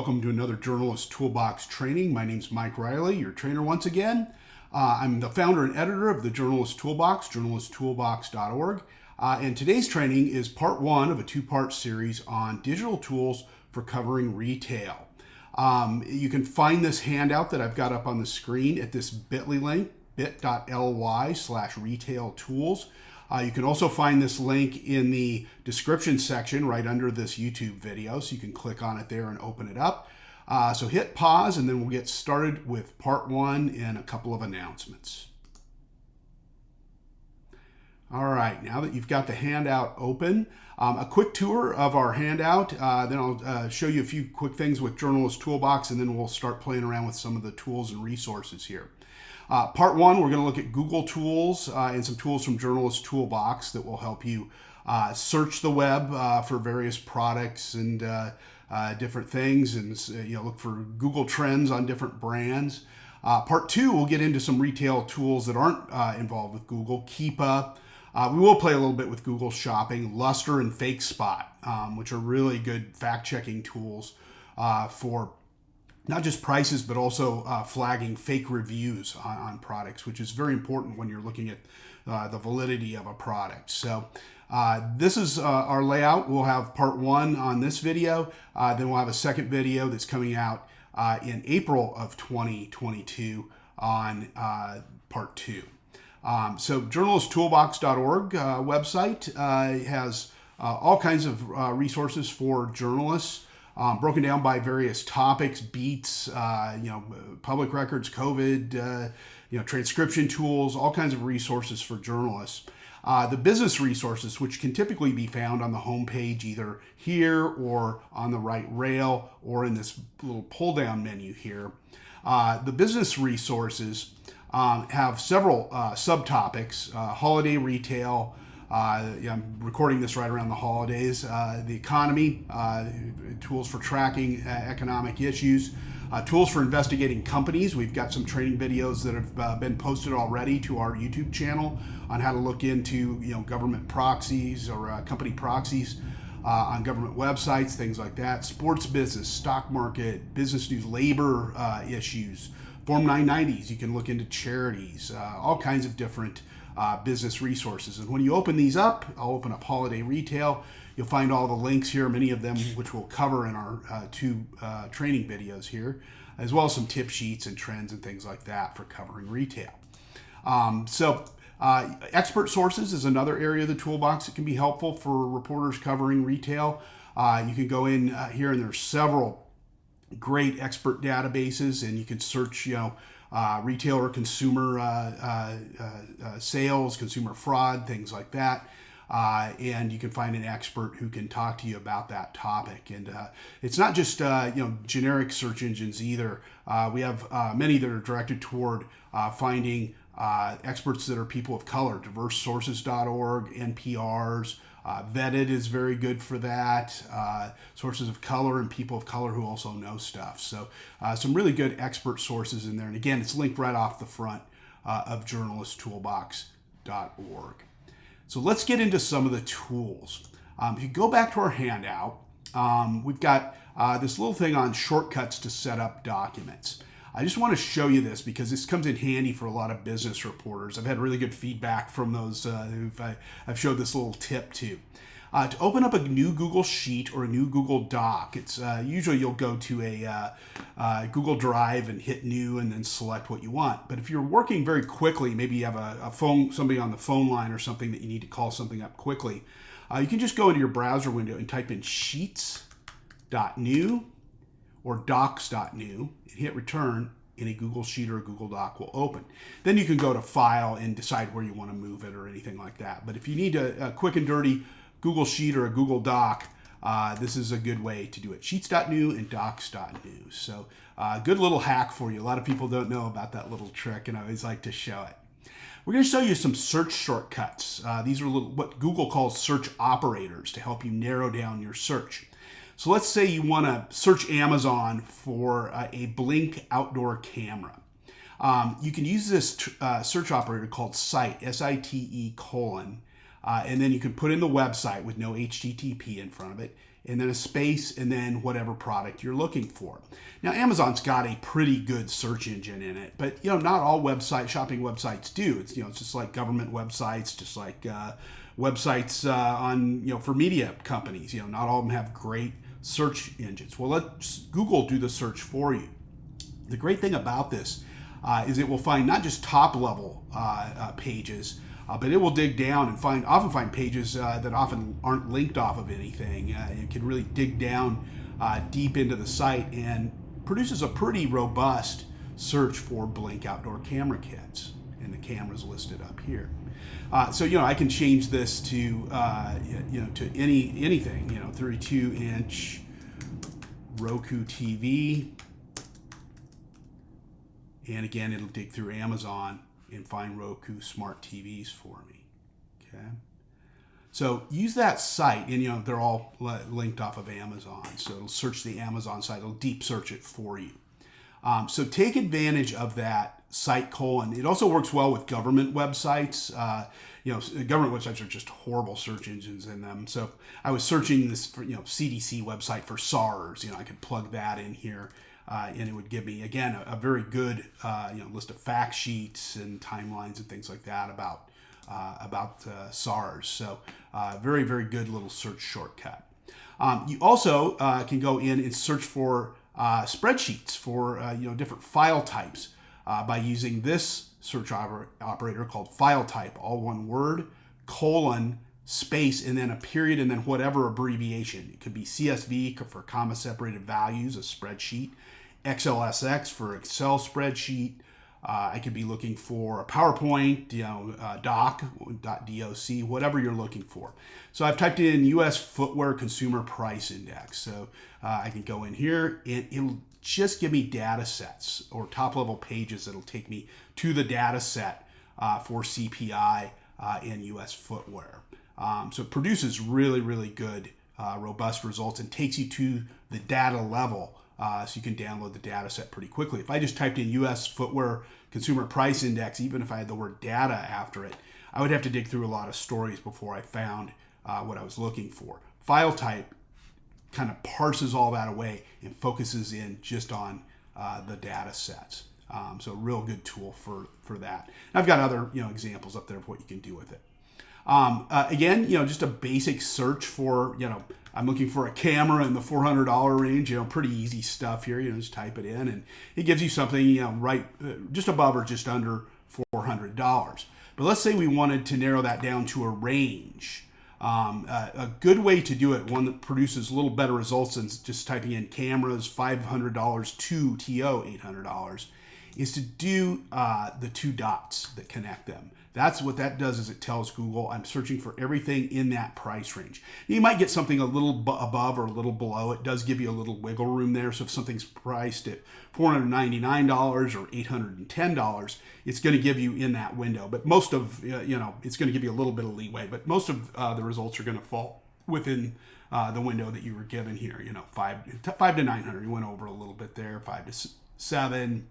welcome to another Journalist Toolbox training. My name's Mike Reilley, your trainer once again. I'm the founder and editor of the Journalist Toolbox, journalisttoolbox.org. And today's training is part one of a two-part series on digital tools for covering retail. You can find this handout that I've got up on the screen at this bit.ly link, bit.ly/retail tools. You can also find this link in the description section right under this YouTube video, so you can click on it there and open it up. So hit pause and then we'll get started with part one and a couple of announcements. All right, now that you've got the handout open, a quick tour of our handout, then I'll show you a few quick things with Journalist Toolbox, and then we'll start playing around with some of the tools and resources here. Part one, we're going to look at Google tools and some tools from Journalist Toolbox that will help you search the web for various products and different things, and look for Google trends on different brands. Part two, we'll get into some retail tools that aren't involved with Google. Keepa. We will play a little bit with Google Shopping, Luster, and Fake Spot, which are really good fact-checking tools for not just prices, but also flagging fake reviews on products, which is very important when you're looking at the validity of a product. So this is our layout. We'll have part one on this video. Then we'll have a second video that's coming out in April of 2022 on part two. So journalisttoolbox.org website has all kinds of resources for journalists, broken down by various topics, beats, public records, COVID, transcription tools, all kinds of resources for journalists. The business resources, which can typically be found on the homepage, either here or on the right rail or in this little pull-down menu here. The business resources have several subtopics: holiday retail. I'm recording this right around the holidays. The economy, tools for tracking economic issues, tools for investigating companies. We've got some training videos that have been posted already to our YouTube channel on how to look into government proxies or company proxies on government websites, things like that. Sports business, stock market, business news, labor issues, Form 990s. You can look into charities, all kinds of different business resources. And when you open these up, I'll open up holiday retail. You'll find all the links here, many of them which we'll cover in our two training videos here, as well as some tip sheets and trends and things like that for covering retail. Expert sources is another area of the toolbox that can be helpful for reporters covering retail. You can go in here and there's several great expert databases, and you can search, retail or consumer sales, consumer fraud, things like that. And you can find an expert who can talk to you about that topic. And it's not just generic search engines either. We have many that are directed toward finding experts that are people of color. diversesources.org, NPR's, Vetted is very good for that. Sources of color and people of color who also know stuff. So some really good expert sources in there. And again, it's linked right off the front of journalisttoolbox.org. So let's get into some of the tools. If you go back to our handout, we've got this little thing on shortcuts to set up documents. I just want to show you this because this comes in handy for a lot of business reporters. I've had really good feedback from those who I've showed this little tip to. To open up a new Google Sheet or a new Google Doc, it's usually you'll go to a Google Drive and hit New and then select what you want. But if you're working very quickly, maybe you have a phone, somebody on the phone line or something that you need to call something up quickly, you can just go into your browser window and type in sheets.new or docs.new and hit return, and a Google Sheet or a Google Doc will open. Then you can go to File and decide where you want to move it or anything like that. But if you need a quick and dirty Google Sheet or a Google Doc, this is a good way to do it. Sheets.new and docs.new. So good little hack for you. A lot of people don't know about that little trick, and I always like to show it. We're going to show you some search shortcuts. These are what Google calls search operators to help you narrow down your search. So let's say you want to search Amazon for a Blink outdoor camera. You can use this search operator called Site, S-I-T-E : and then you can put in the website with no HTTP in front of it, and then a space, and then whatever product you're looking for. Now, Amazon's got a pretty good search engine in it, but not all shopping websites do. It's it's just like government websites, just like websites on for media companies. Not all of them have great search engines. Well, let Google do the search for you. The great thing about this is it will find not just top level pages, but it will dig down and often find pages that often aren't linked off of anything. It can really dig down deep into the site and produces a pretty robust search for Blink outdoor camera kits, and the camera's listed up here. So I can change this to to anything. 32-inch Roku TV, and again it'll dig through Amazon and find Roku smart TVs for me. Okay, so use that site, and they're all linked off of Amazon, so it'll search the Amazon site, it'll deep search it for you. So take advantage of that site colon. It also works well with government websites. Government websites are just horrible search engines in them. So I was searching this for CDC website for SARS. I could plug that in here. And it would give me, again, a very good list of fact sheets and timelines and things like that about SARS. So very, very good little search shortcut. You also can go in and search for spreadsheets for different file types by using this search operator called file type, all one word, colon, space, and then a period, and then whatever abbreviation. It could be CSV for comma separated values, a spreadsheet, XLSX for Excel spreadsheet. I could be looking for a PowerPoint, doc, .doc, whatever you're looking for. So I've typed in U.S. Footwear Consumer Price Index. So I can go in here and it'll just give me data sets or top level pages that'll take me to the data set for CPI and U.S. footwear. So it produces really, really good, robust results and takes you to the data level. So you can download the data set pretty quickly. If I just typed in U.S. Footwear Consumer Price Index, even if I had the word data after it, I would have to dig through a lot of stories before I found what I was looking for. File type kind of parses all that away and focuses in just on the data sets. So a real good tool for that. And I've got other examples up there of what you can do with it. Again, just a basic search for, I'm looking for a camera in the $400 range, pretty easy stuff here. Just type it in and it gives you something, right just above or just under $400. But let's say we wanted to narrow that down to a range. A good way to do it, one that produces a little better results than just typing in cameras $500 to TO $800, is to do the two dots that connect them. That's what that does, is it tells Google I'm searching for everything in that price range. You might get something a little above or a little below. It does give you a little wiggle room there. So if something's priced at $499 or $810, it's going to give you in that window. But most of, it's going to give you a little bit of leeway. But most of the results are going to fall within the window that you were given here. 5 to 900. You went over a little bit there. 5 to 7.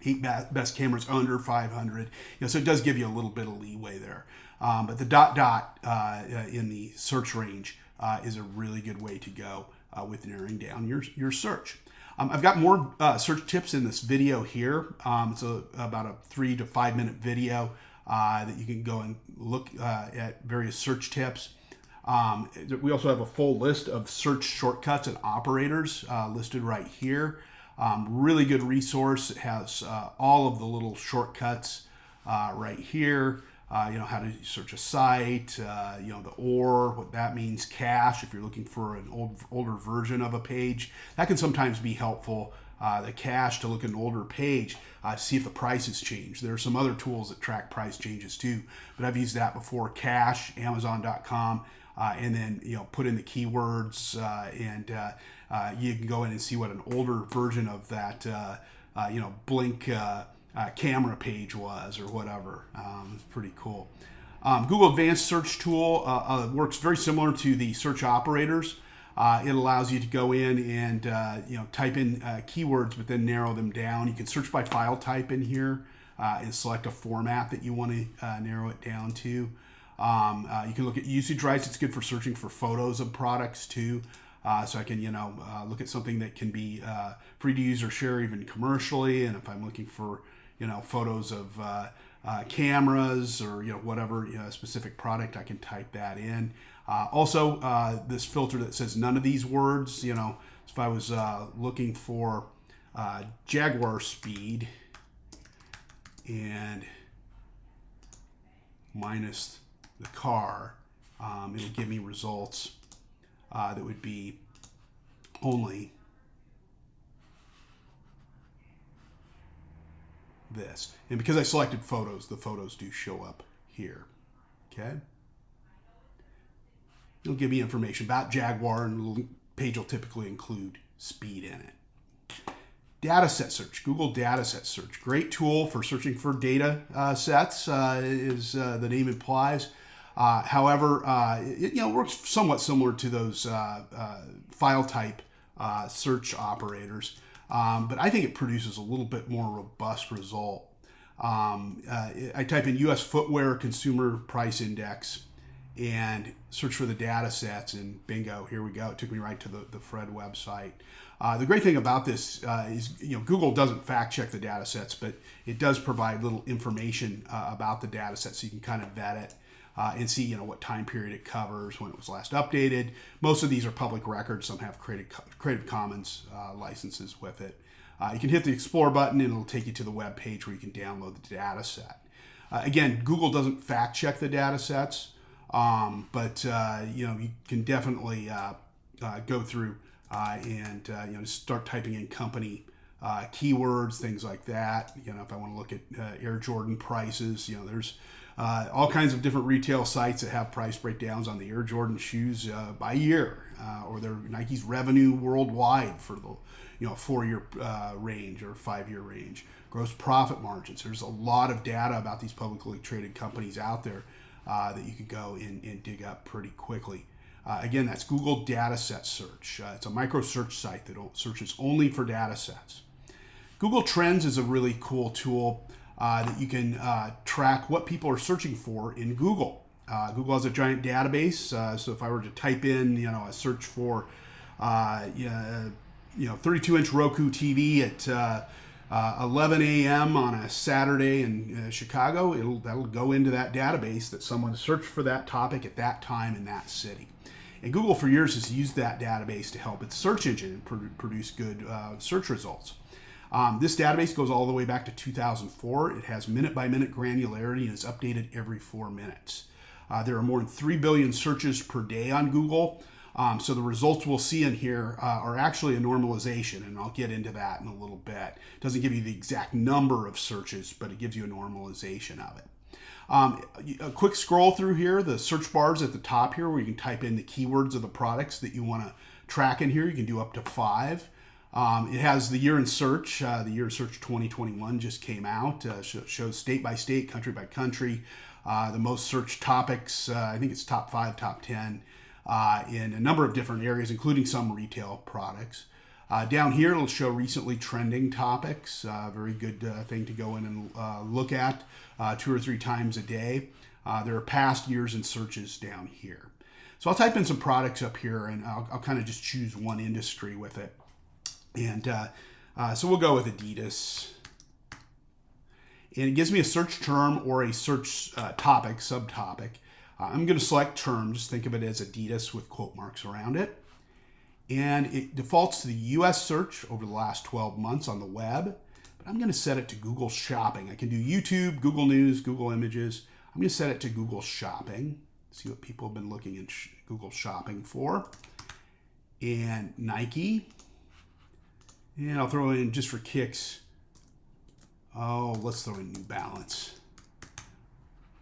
8 best cameras under 500. So it does give you a little bit of leeway there. But the dot in the search range is a really good way to go with narrowing down your search. I've got more search tips in this video here. It's about a 3 to 5 minute video that you can go and look at various search tips. We also have a full list of search shortcuts and operators listed right here. Really good resource. It has all of the little shortcuts right here. How to search a site, the OR, what that means, cache, if you're looking for an older version of a page. That can sometimes be helpful. The cache to look at an older page to see if the price has changed. There are some other tools that track price changes too, but I've used that before. Cache, Amazon.com, and then put in the keywords and you can go in and see what an older version of that Blink camera page was or whatever. It's pretty cool. Google Advanced Search Tool works very similar to the search operators. It allows you to go in and type in keywords, but then narrow them down. You can search by file type in here and select a format that you want to narrow it down to. You can look at usage rights. It's good for searching for photos of products too. So I can, look at something that can be free to use or share even commercially. And if I'm looking for, photos of cameras or, whatever specific product, I can type that in. Also, this filter that says none of these words, if I was looking for Jaguar speed and minus the car, it'll give me results that would be only this. And because I selected photos, the photos do show up here. Okay. It'll give me information about Jaguar, and the page will typically include speed in it. Dataset search, Google dataset search. Great tool for searching for data sets, as the name implies. However, it works somewhat similar to those file type search operators, but I think it produces a little bit more robust result. I type in U.S. footwear consumer price index and search for the data sets, and bingo, here we go. It took me right to the Fred website. The great thing about this is, Google doesn't fact check the data sets, but it does provide little information about the data set, so you can kind of vet it and see, what time period it covers, when it was last updated. Most of these are public records. Some have Creative Commons licenses with it. You can hit the Explore button, and it'll take you to the web page where you can download the data set. Again, Google doesn't fact check the data sets. But you can definitely go through and just start typing in company keywords, things like that. If I want to look at Air Jordan prices, there's all kinds of different retail sites that have price breakdowns on the Air Jordan shoes by year, or their Nike's revenue worldwide for the 4-year range or 5-year range. Gross profit margins. There's a lot of data about these publicly traded companies out there that you could go and dig up pretty quickly. Again, that's Google Dataset Search. It's a micro search site that searches only for data sets. Google Trends is a really cool tool that you can track what people are searching for in Google. Google has a giant database, so if I were to type in, a search for, 32-inch Roku TV at 11 a.m. on a Saturday in Chicago, that'll go into that database that someone searched for that topic at that time in that city. And Google for years has used that database to help its search engine produce good search results. This database goes all the way back to 2004. It has minute-by-minute granularity and is updated every 4 minutes. There are more than 3 billion searches per day on Google. So the results we'll see in here are actually a normalization, and I'll get into that in a little bit. It doesn't give you the exact number of searches, but it gives you a normalization of it. A quick scroll through here, the search bars at the top here where you can type in the keywords of the products that you want to track in here. You can do up to 5. It has the year in search. The year in search 2021 just came out. Shows state by state, country by country, the most searched topics. I think it's top 5, top 10. In a number of different areas, including some retail products. Down here, it'll show recently trending topics. Very good thing to go in and look at 2 or 3 times a day. There are past years in searches down here. So I'll type in some products up here, and I'll kind of just choose one industry with it. And so we'll go with Adidas. And it gives me a search term or a search topic, subtopic. I'm going to select terms. Think of it as Adidas with quote marks around it. And it defaults to the US search over the last 12 months on the web. But I'm going to set it to Google Shopping. I can do YouTube, Google News, Google Images. I'm going to set it to Google Shopping. See what people have been looking in Google Shopping for. And Nike. And I'll throw in, just for kicks, let's throw in New Balance.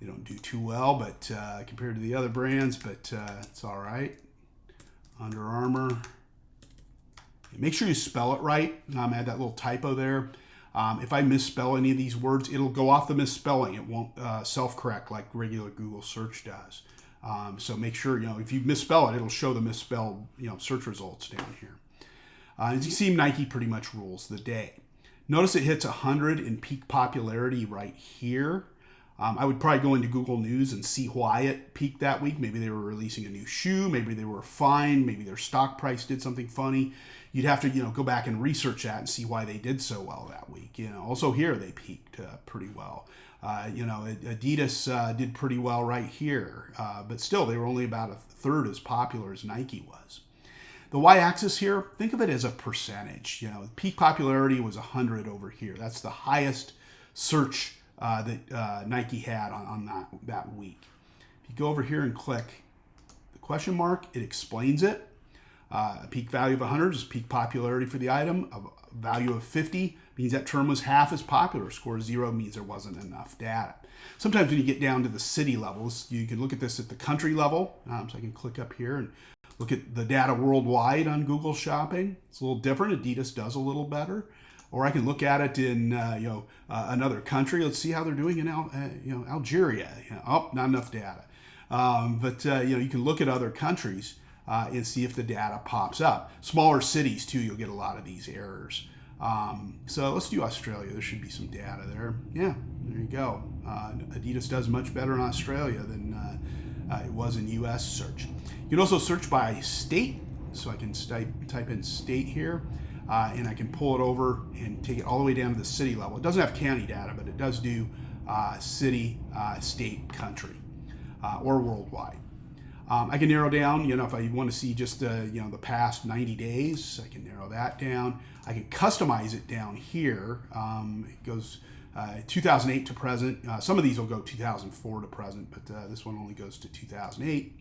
They don't do too well, but compared to the other brands, but it's all right. Under Armour. Make sure you spell it right. Add that little typo there. If I misspell any of these words, it'll go off the misspelling. It won't self-correct like regular Google search does. So make sure, if you misspell it, it'll show the misspelled, search results down here. As you see, Nike pretty much rules the day. Notice it hits 100 in peak popularity right here. I would probably go into Google News and see why it peaked that week. Maybe they were releasing a new shoe. Maybe they were fined. Maybe their stock price did something funny. You'd have to, go back and research that and see why they did so well that week. Also here they peaked pretty well. Adidas did pretty well right here, but still they were only about a third as popular as Nike was. The y-axis here, think of it as a percentage. Peak popularity was 100 over here. That's the highest search that Nike had on that week. If you go over here and click the question mark, it explains it. A peak value of 100 is peak popularity for the item. A value of 50 means that term was half as popular. Score 0 means there wasn't enough data. Sometimes when you get down to the city levels, you can look at this at the country level. So I can click up here and look at the data worldwide on Google Shopping. It's a little different. Adidas does a little better. Or I can look at it in another country. Let's see how they're doing in Algeria. Oh, not enough data. But you can look at other countries and see if the data pops up. Smaller cities too, you'll get a lot of these errors. So let's do Australia. There should be some data there. Yeah, there you go. Adidas does much better in Australia than it was in U.S. search. You can also search by state. So I can type in state here. And I can pull it over and take it all the way down to the city level. It doesn't have county data, but it does do city, state, country, or worldwide. I can narrow down, if I want to see just the past 90 days, I can narrow that down. I can customize it down here. It goes 2008 to present. Some of these will go 2004 to present, but this one only goes to 2008.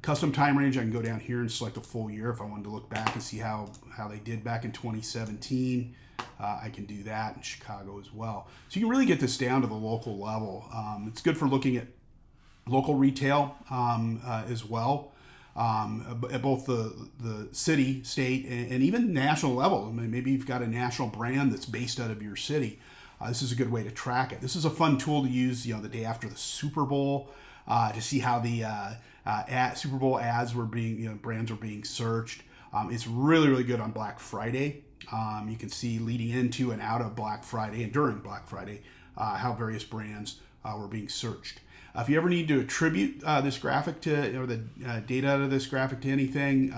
Custom time range, I can go down here and select a full year if I wanted to look back and see how they did back in 2017. I can do that in Chicago as well. So you can really get this down to the local level. It's good for looking at local retail as well, at both the city, state, and even national level. Maybe you've got a national brand that's based out of your city. This is a good way to track it. This is a fun tool to use the day after the Super Bowl to see how the Super Bowl ads were being, brands were being searched. It's really, really good on Black Friday. You can see leading into and out of Black Friday and during Black Friday how various brands were being searched. If you ever need to attribute this graphic to, or the data out of this graphic to anything,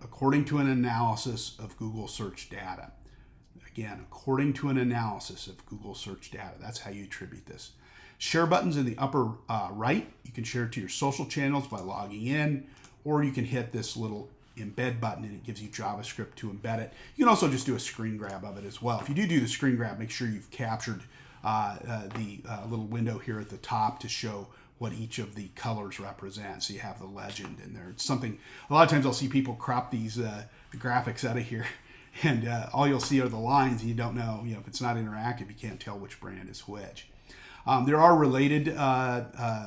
according to an analysis of Google search data. Again, according to an analysis of Google search data, that's how you attribute this. Share buttons in the upper right. You can share it to your social channels by logging in, or you can hit this little embed button and it gives you JavaScript to embed it. You can also just do a screen grab of it as well. If you do the screen grab, make sure you've captured the little window here at the top to show what each of the colors represent. So you have the legend in there. It's something, a lot of times I'll see people crop these the graphics out of here and all you'll see are the lines and you don't know, if it's not interactive, you can't tell which brand is which. There are related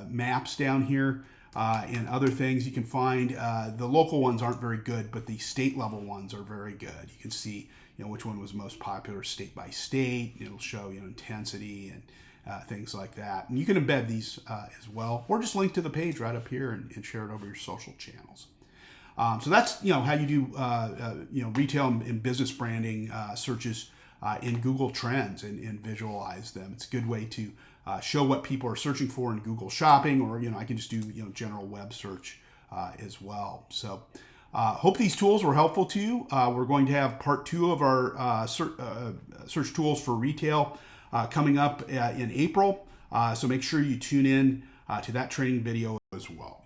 maps down here and other things you can find. The local ones aren't very good, but the state level ones are very good. You can see which one was most popular state by state. It'll show intensity and things like that. And you can embed these as well, or just link to the page right up here and share it over your social channels. So that's how you do retail and business branding searches in Google Trends and visualize them. It's a good way to show what people are searching for in Google Shopping, or I can just do general web search as well. So hope these tools were helpful to you. We're going to have part 2 of our search tools for retail coming up in April. So make sure you tune in to that training video as well.